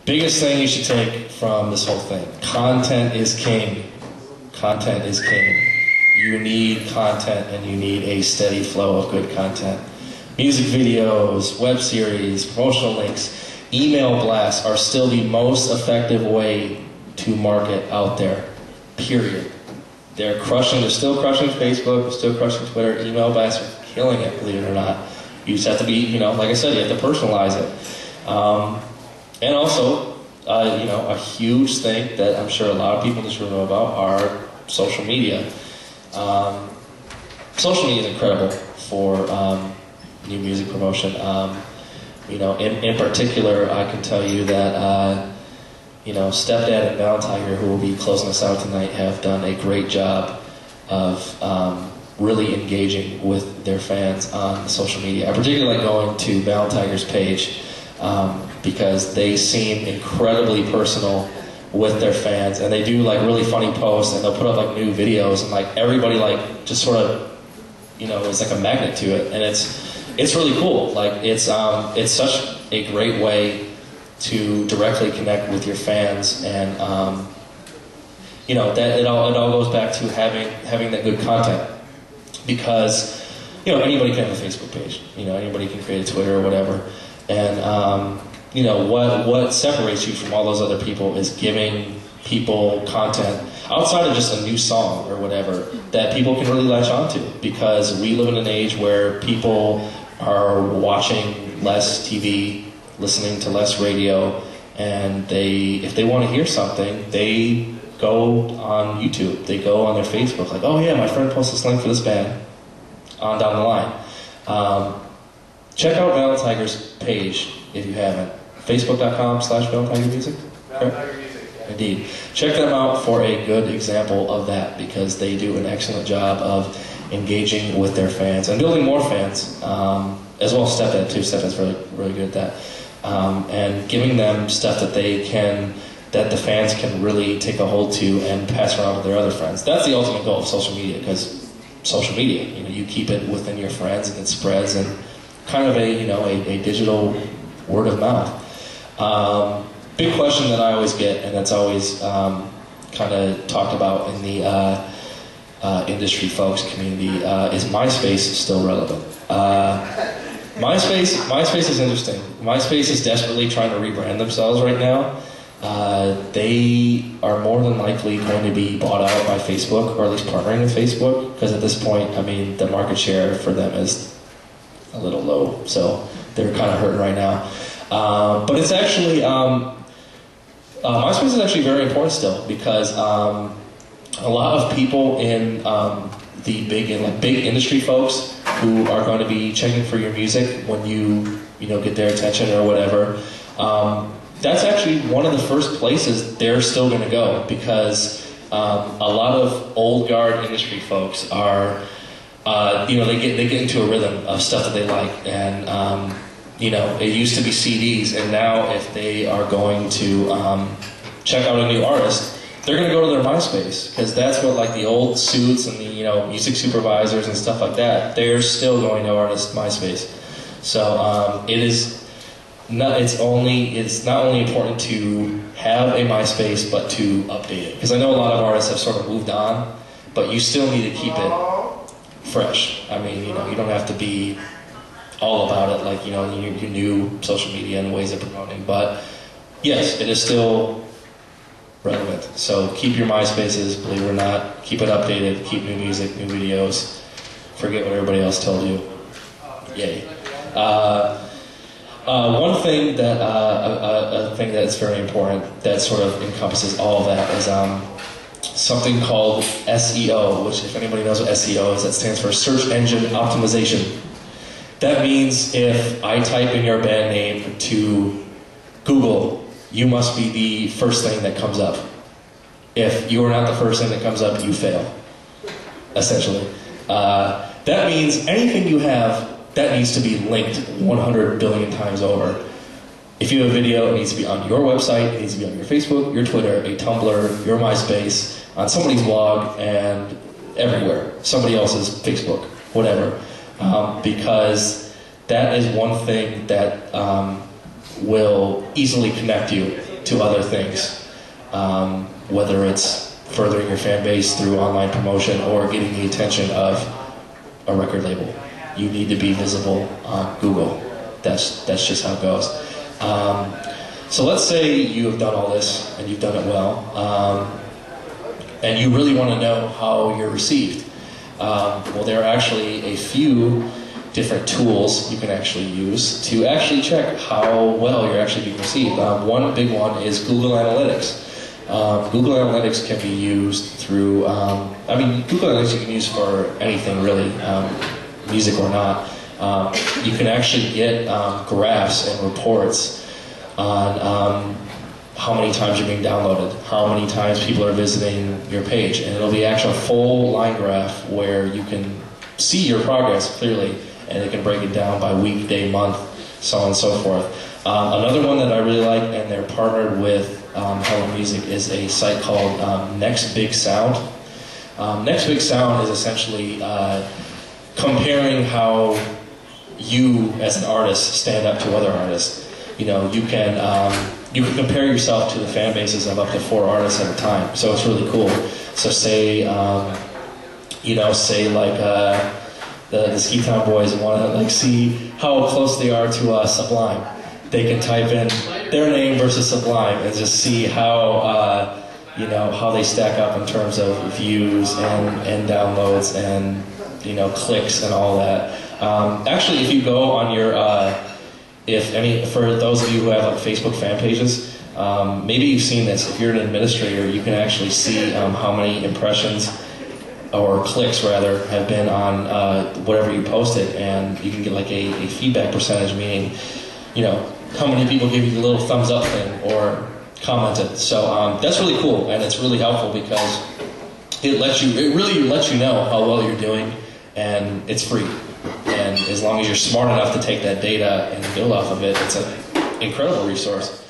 Biggest thing you should take from this whole thing: content is king. Content is king. You need content, and you need a steady flow of good content. Music videos, web series, promotional links, email blasts are still the most effective way to market out there, period. They're still crushing Facebook, they're still crushing Twitter. Email blasts are killing it, believe it or not. You just have to be, like I said, you have to personalize it. And also, a huge thing that I'm sure a lot of people in this room know about are social media. Social media is incredible for new music promotion. In particular, I can tell you that Stepdad and Valentine, who will be closing us out tonight, have done a great job of really engaging with their fans on social media. I particularly like going to Valentine's page because they seem incredibly personal with their fans, and they do like really funny posts, and they'll put up like new videos, and like everybody like just sort of is like a magnet to it, and it's really cool. Like it's such a great way to directly connect with your fans, and that it all goes back to having that good content, because anybody can have a Facebook page, anybody can create a Twitter or whatever, and what separates you from all those other people is giving people content outside of just a new song or whatever that people can really latch onto, because we live in an age where people are watching less TV, listening to less radio, and if they want to hear something, they go on YouTube, they go on their Facebook, like, oh yeah, my friend posted this link for this band, on down the line. Check out Valentiger's page if you haven't. Facebook.com/ValentigerMusic. Indeed. Check them out for a good example of that, because they do an excellent job of engaging with their fans and building more fans, as well as Stepdad too. Stepdad's really good at that. And giving them stuff that the fans can really take a hold to and pass around to their other friends. That's the ultimate goal of social media, because social media, you keep it within your friends and it spreads, and kind of a digital word of mouth. Big question that I always get, and that's always kind of talked about in the industry folks community, is MySpace still relevant? MySpace is interesting. MySpace is desperately trying to rebrand themselves right now. They are more than likely going to be bought out by Facebook, or at least partnering with Facebook, because at this point, the market share for them is a little low, so they're kind of hurting right now. But it's actually, MySpace is actually very important still, because a lot of people in the big industry folks who are going to be checking for your music when you get their attention or whatever, that's actually one of the first places they're still going to go, because a lot of old guard industry folks are they get into a rhythm of stuff that they like, and it used to be CDs, and now if they are going to check out a new artist, they're going to go to their MySpace, because that's what like the old suits and the music supervisors and stuff like that, they're still going to artist MySpace. So it's not only important to have a MySpace, but to update it, because I know a lot of artists have sort of moved on, but you still need to keep it fresh. You don't have to be all about it, like your new social media and ways of promoting, but yes, it is still relevant. So keep your MySpaces, believe it or not, keep it updated, keep new music, new videos, forget what everybody else told you. Yay. One thing that a thing that's very important that sort of encompasses all of that is something called SEO, which, if anybody knows what SEO is, that stands for Search Engine Optimization. That means if I type in your band name to Google, you must be the first thing that comes up. If you are not the first thing that comes up, you fail, essentially. That means anything you have, that needs to be linked 100 billion times over. If you have a video, it needs to be on your website, it needs to be on your Facebook, your Twitter, a Tumblr, your MySpace, on somebody's blog, and everywhere. Somebody else's Facebook, whatever. Because that is one thing that will easily connect you to other things, whether it's furthering your fan base through online promotion or getting the attention of a record label. You need to be visible on Google. That's just how it goes. So let's say you have done all this and you've done it well, and you really want to know how you're received. Well, there are actually a few different tools you can actually use to actually check how well you're actually being received. One big one is Google Analytics. Google Analytics can be used through, Google Analytics you can use for anything really, music or not. You can actually get graphs and reports on how many times you're being downloaded, how many times people are visiting your page, and it'll be actually a full line graph where you can see your progress clearly, and it can break it down by week, day, month, so on and so forth. Another one that I really like, and they're partnered with Hello Music, is a site called Next Big Sound. Next Big Sound is essentially comparing how you as an artist stand up to other artists. You can compare yourself to the fan bases of up to 4 artists at a time. So it's really cool. So say the Ski Town Boys want to see how close they are to Sublime. They can type in their name versus Sublime and just see how how they stack up in terms of views and downloads and clicks and all that. Actually, if you go on your for those of you who have like Facebook fan pages, maybe you've seen this. If you're an administrator, you can actually see how many impressions or clicks rather have been on whatever you posted, and you can get like a feedback percentage, meaning how many people give you the little thumbs up thing or commented. So that's really cool, and it's really helpful because it really lets you know how well you're doing, and it's free. And as long as you're smart enough to take that data and build off of it, it's an incredible resource.